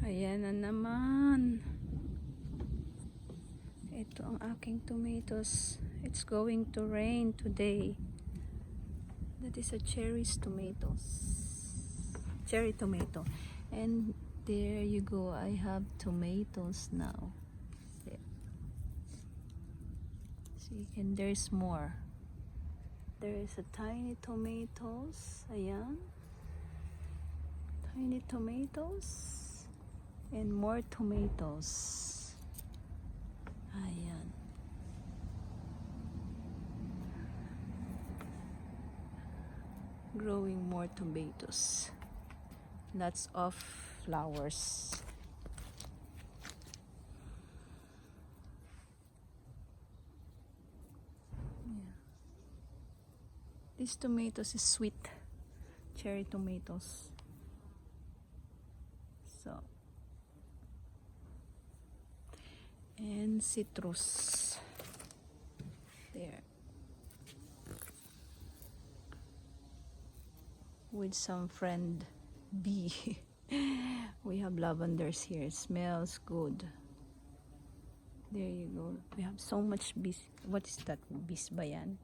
Ayan na naman. Ito ang aking tomatoes. It's going to rain today. That is a cherry tomato. And there you go. I have tomatoes now. There. See, and there's more. There is a tiny tomatoes. Ayan. Tiny tomatoes. And more tomatoes. Ayan. Growing more tomatoes. Lots of flowers. Yeah. These tomatoes is sweet. Cherry tomatoes. So. And citrus. There. With some friend bee. We have lavenders here. It smells good. There you go. We have so much bees. What is that? Bees ba yan?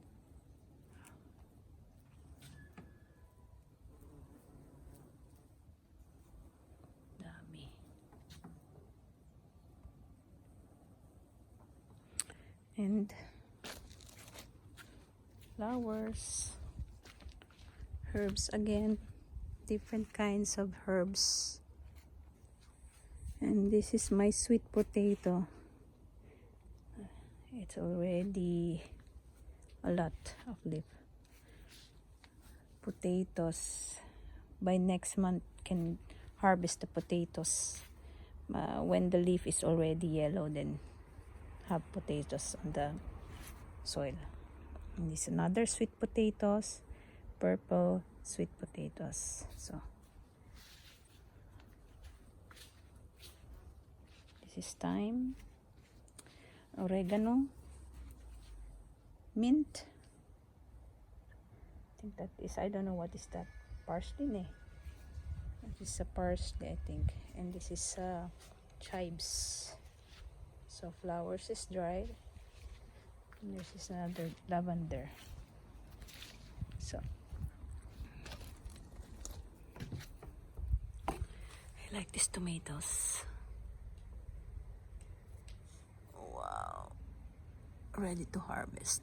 Dami. And flowers. Herbs again. Different kinds of herbs. And this is my sweet potato. It's already a lot of leaf. Potatoes. By next month can harvest the potatoes. When the leaf is already yellow, then have potatoes on the soil. And this is another sweet potatoes. Purple sweet potatoes. So this is thyme, oregano, mint. I think that is, I don't know what is that, parsley. This is a parsley, I think, and this is chives. So flowers is dried, and this is another lavender. So I like these tomatoes. Wow, ready to harvest.